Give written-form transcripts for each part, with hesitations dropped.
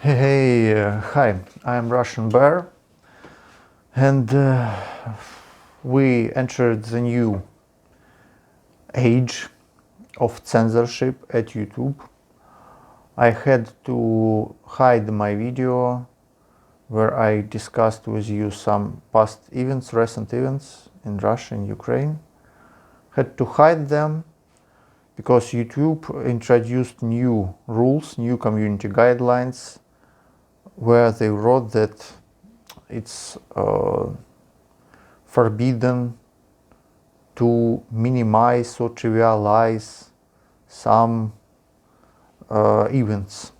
Hi, I'm Russian Bear, and we entered the new age of censorship at YouTube. I had to hide my video where I discussed with you some past events, recent events in Russia and Ukraine. Had to hide them because YouTube introduced new rules, new community guidelines, where they wrote that it's forbidden to minimize or trivialize some events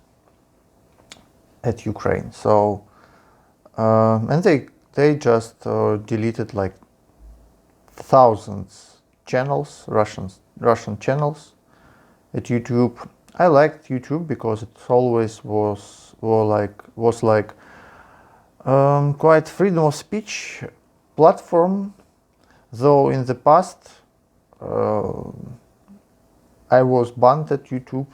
at Ukraine. So and they just deleted like thousands channels, Russian channels at YouTube. I liked YouTube because it always was like quite freedom of speech platform, though in the past I was banned at YouTube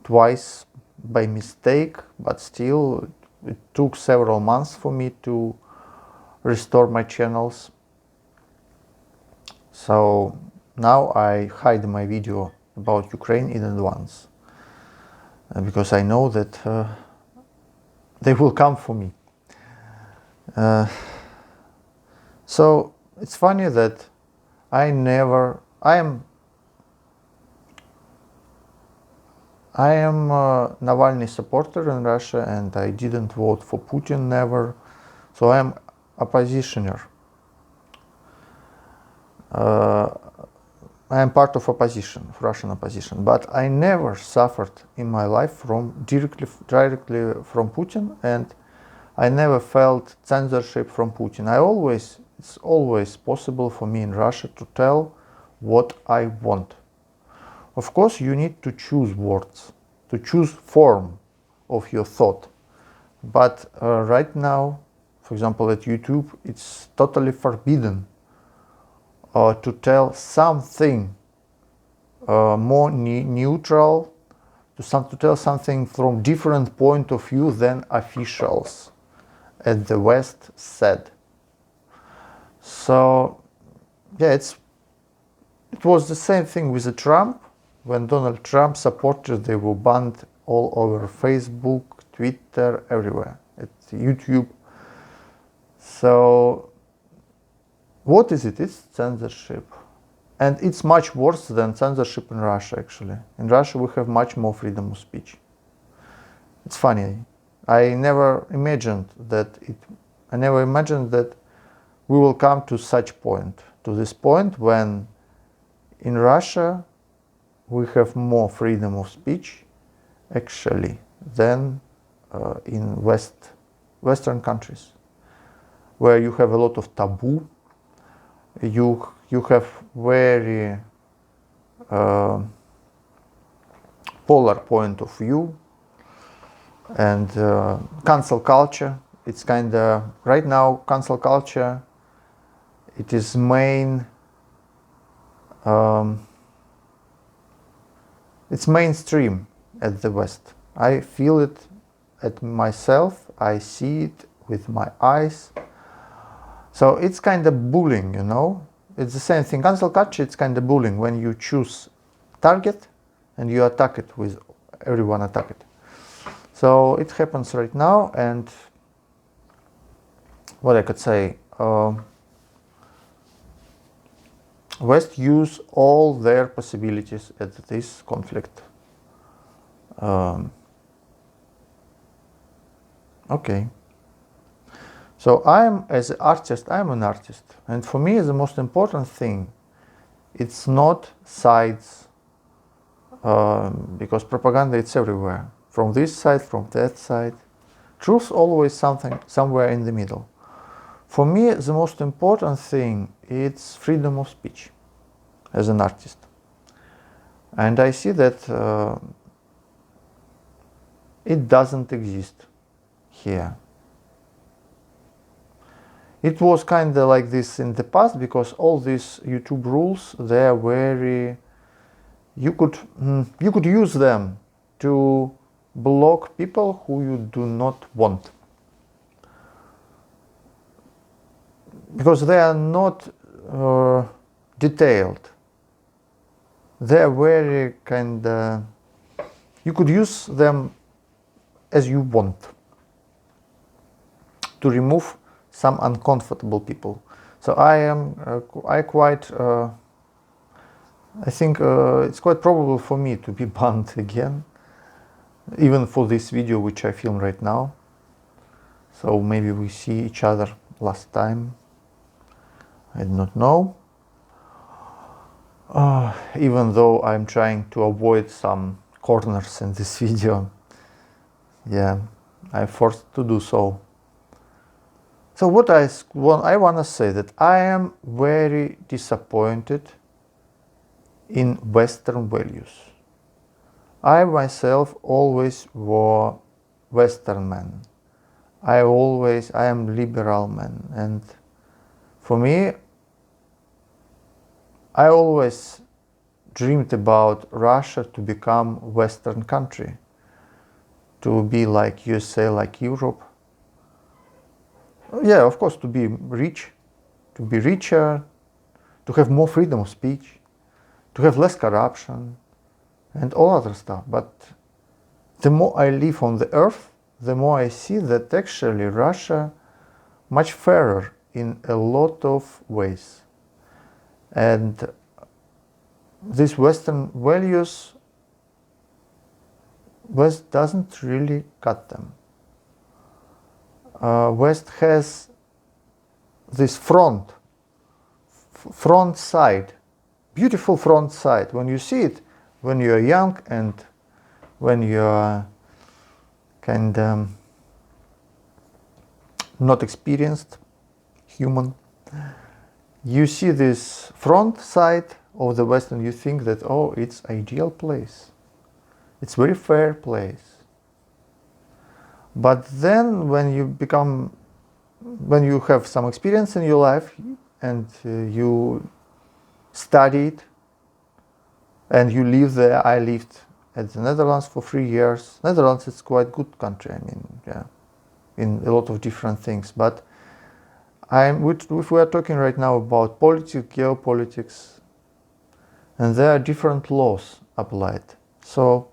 twice by mistake, but still it took several months for me to restore my channels. So now I hide my video about Ukraine in advance because I know that they will come for me. So it's funny that I am Navalny supporter in Russia, and I didn't vote for Putin, never. So I am oppositioner. I am part of opposition, of Russian opposition, but I never suffered in my life from directly from Putin, and I never felt censorship from Putin. It's always possible for me in Russia to tell what I want. Of course, you need to choose words, to choose form of your thought. But right now, for example, at YouTube, it's totally forbidden to tell something more neutral, to tell something from different point of view than officials at the West said. So, yeah, it was the same thing with Trump. When Donald Trump supporters, they were banned all over Facebook, Twitter, everywhere, at YouTube. So, what is it? It's censorship. And it's much worse than censorship in Russia, actually. In Russia, we have much more freedom of speech. It's funny. I never imagined that we will come to this point when in Russia we have more freedom of speech actually than in Western countries, where you have a lot of taboo. You have very polar point of view, and cancel culture. It's kind of right now cancel culture. It is it's mainstream at the West. I feel it at myself. I see it with my eyes. So it's kind of bullying, you know. It's the same thing. Cancel culture, it's kind of bullying when you choose target and you attack it with everyone attack it. So it happens right now, and what I could say, West use all their possibilities at this conflict. Okay. So as an artist, I'm an artist. And for me, the most important thing, it's not sides, because propaganda, it's everywhere. From this side, from that side. Truth always somewhere in the middle. For me, the most important thing, it's freedom of speech as an artist. And I see that it doesn't exist here. It was kind of like this in the past, because all these YouTube rules, they are very, you could use them to block people who you do not want. Because they are not detailed. They are very you could use them as you want to remove some uncomfortable people. So I think it's quite probable for me to be banned again, even for this video which I film right now. So maybe we see each other last time. I do not know. Even though I'm trying to avoid some corners in this video. Yeah, I'm forced to do so. So what I want to say that I am very disappointed in Western values. I myself always were Western man. I am liberal man, and for me, I always dreamed about Russia to become Western country, to be like USA, like Europe. Yeah, of course, to be rich, to be richer, to have more freedom of speech, to have less corruption, and all other stuff. But the more I live on the earth, the more I see that actually Russia much fairer in a lot of ways. And these Western values, West doesn't really cut them. West has this front side, beautiful front side. When you see it, when you are young and when you are not experienced human, you see this front side of the West and you think that, oh, it's ideal place. It's very fair place. But then when you have some experience in your life and you study it and you live there, I lived at the Netherlands for 3 years. Netherlands is quite good country, I mean, yeah, in a lot of different things. But if we are talking right now about politics, geopolitics, and there are different laws applied. So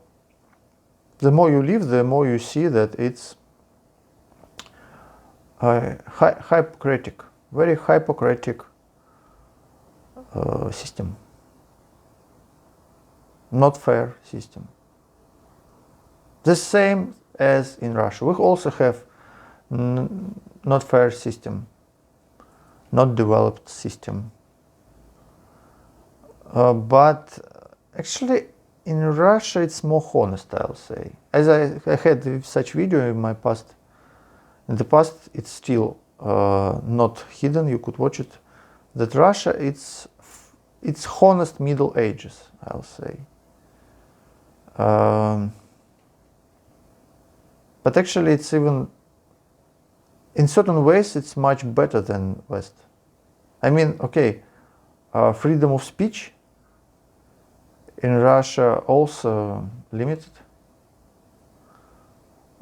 the more you live, the more you see that it's hypocritic, very hypocritic system, not fair system. The same as in Russia. We also have not fair system, not developed system. But actually in Russia it's more honest, I'll say. As I had such video in my past. In the past, it's still not hidden. You could watch it. That Russia, it's honest Middle Ages, I'll say. But actually, it's even in certain ways it's much better than West. I mean, okay, freedom of speech in Russia also limited,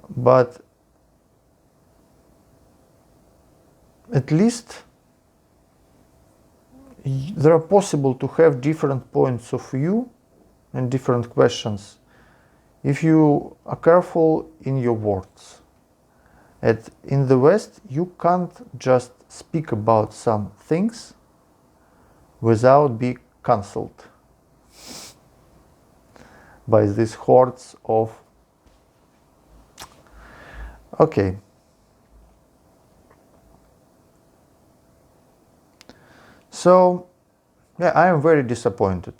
but at least there are possible to have different points of view and different questions if you are careful in your words. And in the West, you can't just speak about some things without being cancelled by these hordes of... Okay. So, yeah, I am very disappointed.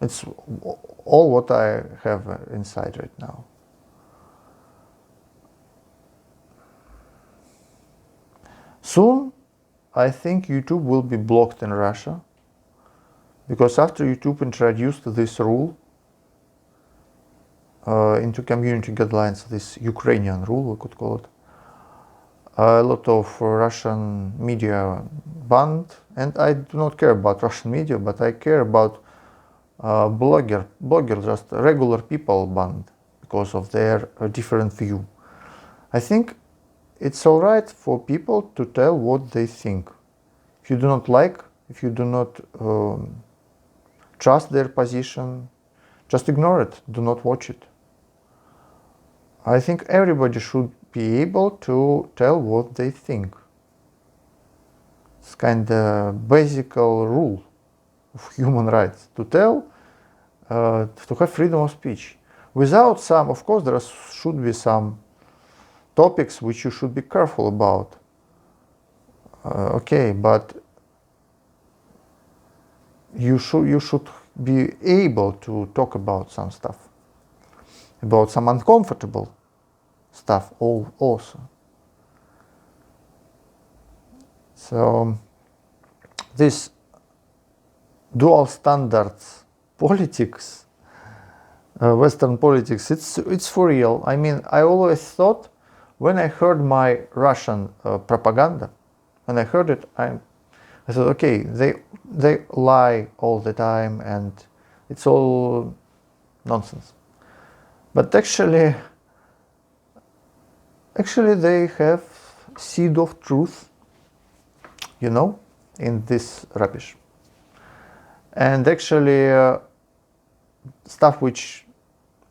It's all what I have inside right now. Soon, I think YouTube will be blocked in Russia, because after YouTube introduced this rule into community guidelines, this Ukrainian rule, we could call it, a lot of Russian media banned, and I do not care about Russian media, but I care about blogger, just regular people banned because of their different view. I think it's all right for people to tell what they think. If you do not like, if you do not trust their position, just ignore it. Do not watch it. I think everybody should be able to tell what they think. It's kind of basic rule of human rights to tell, to have freedom of speech. Without some, of course, there should be some topics which you should be careful about. Okay, but you should be able to talk about some stuff, about some uncomfortable stuff also. So this dual standards politics, Western politics, it's for real. I mean, I always thought, when I heard my Russian propaganda, when I heard it, I thought, okay, they lie all the time and it's all nonsense. But actually they have seed of truth, in this rubbish. And actually stuff which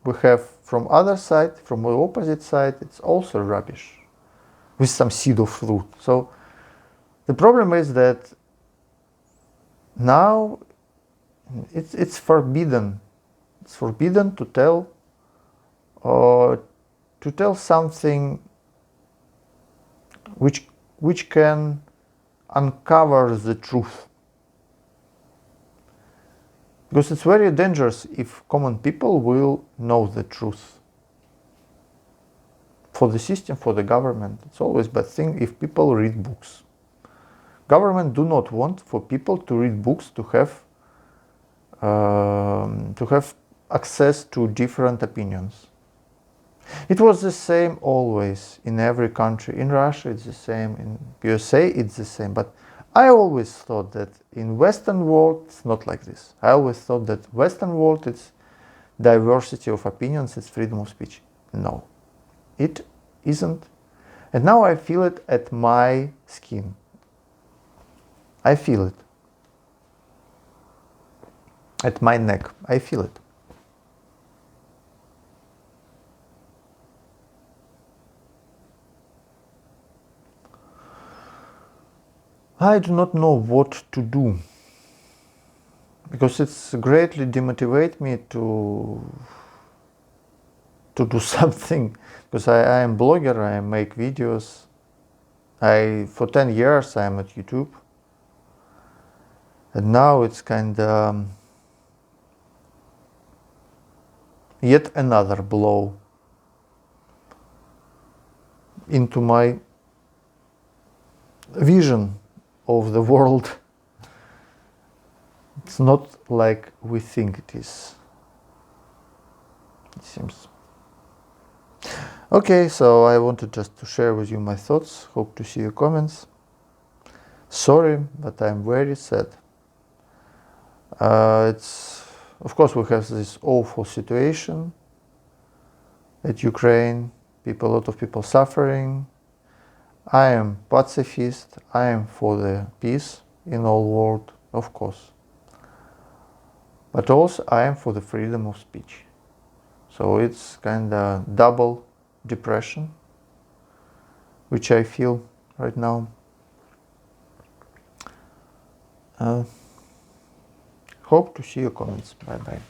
we have from other side, from the opposite side, it's also rubbish with some seed of truth. So the problem is that now it's forbidden. It's forbidden to tell something which can uncover the truth. Because it's very dangerous if common people will know the truth. For the system, for the government, it's always a bad thing if people read books. Government do not want for people to read books, to have access to different opinions. It was the same always in every country. In Russia it's the same, in USA it's the same. But I always thought that in Western world it's not like this. I always thought that Western world it's diversity of opinions, it's freedom of speech. No, it isn't. And now I feel it at my skin. I feel it. At my neck, I feel it. I do not know what to do, because it's greatly demotivate me to do something, because I am blogger, I make videos. For 10 years I am at YouTube, and now it's kind of yet another blow into my vision of the world. It's not like we think it is, it seems. Okay, so I wanted just to share with you my thoughts. Hope to see your comments. Sorry, but I'm very sad. Of course we have this awful situation at Ukraine, a lot of people suffering. I am pacifist, I am for the peace in all world, of course. But also I am for the freedom of speech. So it's kind of double depression, which I feel right now. Hope to see your comments. Bye bye.